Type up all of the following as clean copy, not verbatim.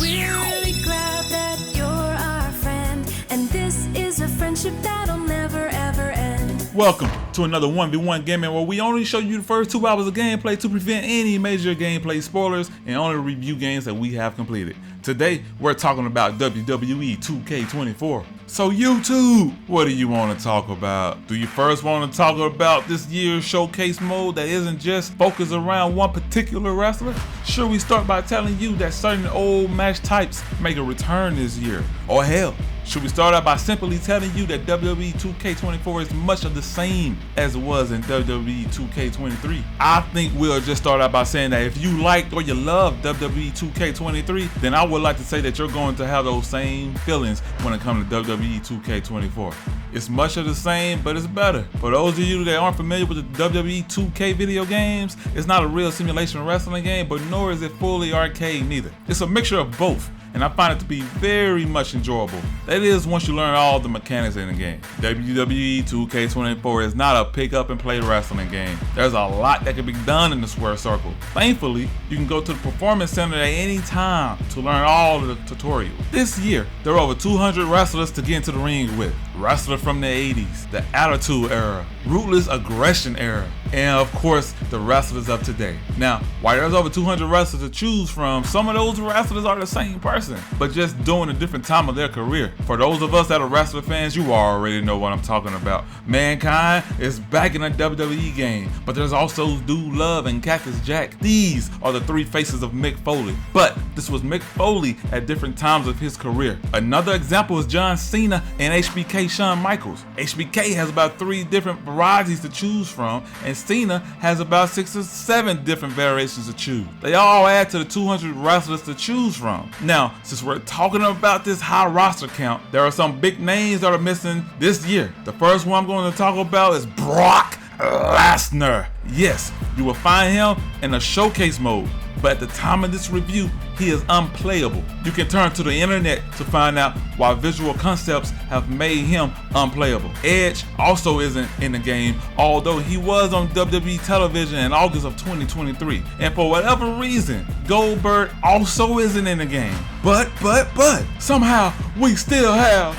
really glad that you're our friend, and this is a friendship that'll never ever end. Welcome to another 1v1 gaming where we only show you the first 2 hours of gameplay to prevent any major gameplay spoilers and only review games that we have completed. Today, we're talking about WWE 2K24. So YouTube, what do you want to talk about? Do you first want to talk about this year's showcase mode that isn't just focused around one particular wrestler? Should we start by telling you that certain old match types make a return this year? Or hell, should we start out by simply telling you that WWE 2K24 is much of the same as it was in WWE 2K23? I think we'll just start out by saying that if you liked or you love WWE 2K23, then I would like to say that you're going to have those same feelings when it comes to WWE 2K24. It's much of the same, but it's better. For those of you that aren't familiar with the WWE 2K video games, it's not a real simulation wrestling game, but nor is it fully arcade neither. It's a mixture of both, and I find it to be very much enjoyable. That is, once you learn all the mechanics in the game. WWE 2K24 is not a pick up and play wrestling game. There's a lot that can be done in the square circle. Thankfully, you can go to the performance center at any time to learn all of the tutorials. This year, there are over 200 wrestlers to get into the ring with. Wrestlers from the 80s, the Attitude Era, Ruthless Aggression Era, and of course, the wrestlers of today. Now, while there's over 200 wrestlers to choose from, some of those wrestlers are the same person, but just during a different time of their career. For those of us that are wrestler fans, you already know what I'm talking about. Mankind is back in a WWE game, but there's also Dude Love and Cactus Jack. These are the three faces of Mick Foley, but this was Mick Foley at different times of his career. Another example is John Cena and HBK Shawn Michaels. HBK has about 3 different varieties to choose from, and Cena has about 6 or 7 different variations to choose. They all add to the 200 wrestlers to choose from. Now, since we're talking about this high roster count, there are some big names that are missing this year. The first one I'm going to talk about is Brock Lesnar. Yes, you will find him in a showcase mode, but at the time of this review, he is unplayable. You can turn to the internet to find out why visual concepts have made him unplayable. Edge also isn't in the game, although he was on WWE television in August of 2023. And for whatever reason, Goldberg also isn't in the game. But, somehow we still have...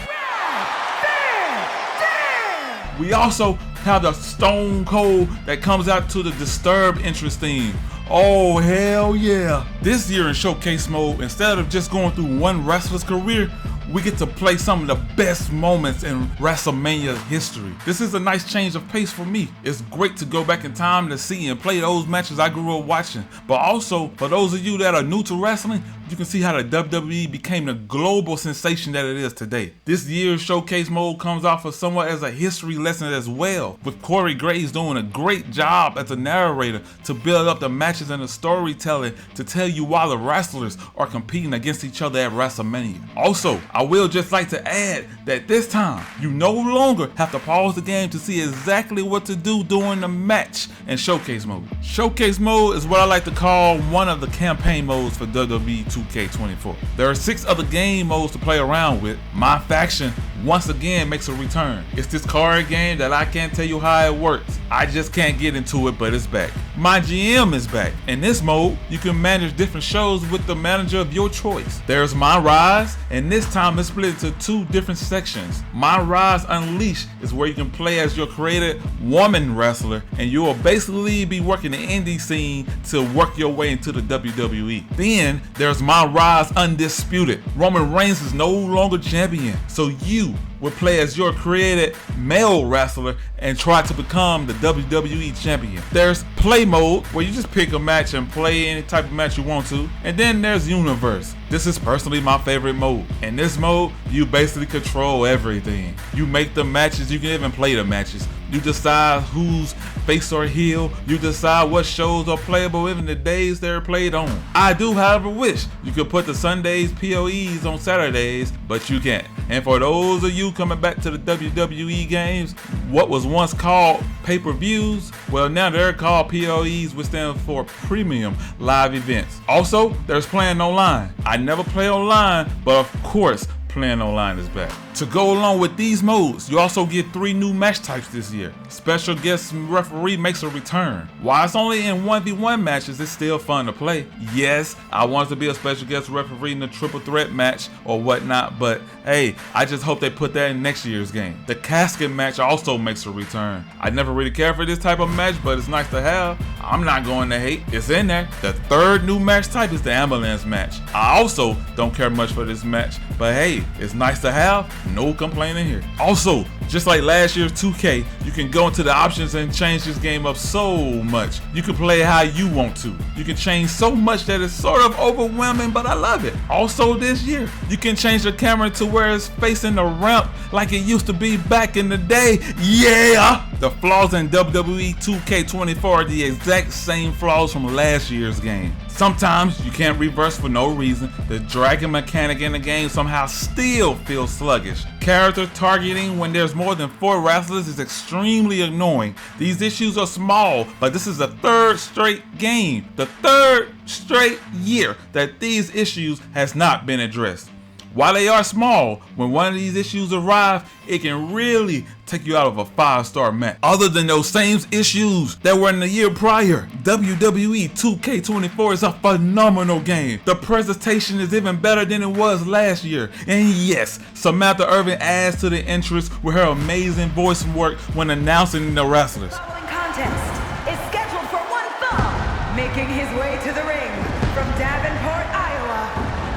We also have the Stone Cold that comes out to the Disturbed entrance theme. Oh hell yeah. This year in showcase mode, instead of just going through one wrestler's career, we get to play some of the best moments in WrestleMania history. This is a nice change of pace for me. It's great to go back in time to see and play those matches I grew up watching. But also, for those of you that are new to wrestling, you can see how the WWE became the global sensation that it is today. This year's showcase mode comes off of somewhat as a history lesson as well, with Corey Graves doing a great job as a narrator to build up the matches and the storytelling to tell you why the wrestlers are competing against each other at WrestleMania. Also, I will just like to add that this time, you no longer have to pause the game to see exactly what to do during the match in showcase mode. Showcase mode is what I like to call one of the campaign modes for WWE 2K24. There are 6 other game modes to play around with. My faction once again makes a return. It's this card game that I can't tell you how it works. I just can't get into it, but it's back. My GM is back. In this mode, you can manage different shows with the manager of your choice. There's My Rise, and this time it's split into 2 different sections. My Rise Unleashed is where you can play as your created woman wrestler, and you will basically be working the indie scene to work your way into the WWE. Then there's My Rise Undisputed. Roman Reigns is no longer champion, so you will play as your created male wrestler and try to become the WWE champion. There's play mode, where you just pick a match and play any type of match you want to. And then there's universe. This is personally my favorite mode. In this mode, you basically control everything. You make the matches, you can even play the matches. You decide who's face or heel. You decide what shows are playable, even the days they're played on. I do, however, wish you could put the Sundays POEs on Saturdays, but you can't. And for those of you coming back to the WWE games, what was once called pay-per-views, well, now they're called POEs, which stands for Premium Live Events. Also, there's playing online. I never play online, but of course, playing online is back. To go along with these modes, you also get 3 new match types this year. Special guest referee makes a return. While it's only in 1v1 matches, it's still fun to play. Yes, I wanted to be a special guest referee in a triple threat match or whatnot, but hey, I just hope they put that in next year's game. The casket match also makes a return. I never really cared for this type of match, but it's nice to have. I'm not going to hate, it's in there. The 3rd new match type is the ambulance match. I also don't care much for this match, but hey, it's nice to have, no complaining here. Also, just like last year's 2K, you can go into the options and change this game up so much. You can play how you want to. You can change so much that it's sort of overwhelming, but I love it. Also this year, you can change the camera to where it's facing the ramp like it used to be back in the day. Yeah! The flaws in WWE 2K24 are the exact same flaws from last year's game. Sometimes you can't reverse for no reason. The dragging mechanic in the game somehow still feels sluggish. Character targeting when there's more than 4 wrestlers is extremely annoying. These issues are small, but this is the 3rd straight game, the 3rd straight year that these issues has not been addressed. While they are small, when one of these issues arrive, it can really take you out of a 5-star match. Other than those same issues that were in the year prior, WWE 2K24 is a phenomenal game. The presentation is even better than it was last year. And yes, Samantha Irvin adds to the interest with her amazing voice work when announcing the wrestlers. The following contest is scheduled for one fall, making his way to the ring from Davenport, Iowa,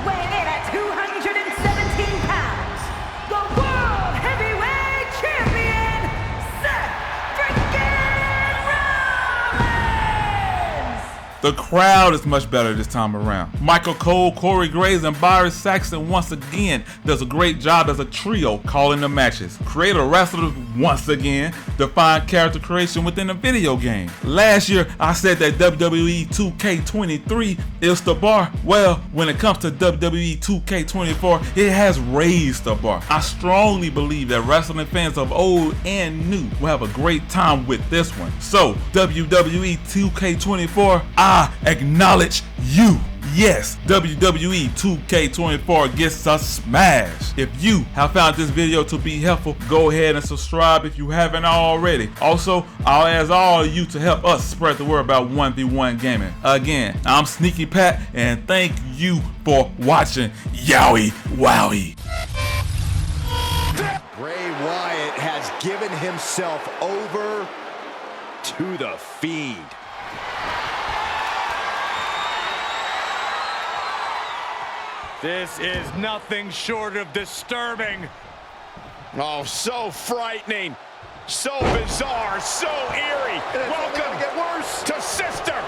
weighing in at 217 pounds, the World Heavyweight Champion, Seth freaking Rollins! The crowd is much better this time around. Michael Cole, Corey Graves, and Byron Saxton once again does a great job as a trio calling the matches. Creator wrestlers once again define character creation within a video game. Last year, I said that WWE 2K23 is the bar. Well, when it comes to WWE 2K24, it has raised the bar. I strongly believe that wrestling fans of old and new will have a great time with this one. So, WWE 2K24, I acknowledge you. Yes, WWE 2K24 gets a smash. If you have found this video to be helpful, go ahead and subscribe if you haven't already. Also, I'll ask all of you to help us spread the word about 1v1 gaming. Again, I'm Sneaky Pat, and thank you for watching. Yowie wowie. Bray Wyatt has given himself over to the Fiend. This is nothing short of disturbing. Oh, so frightening, so bizarre, so eerie. Welcome get worse to Sister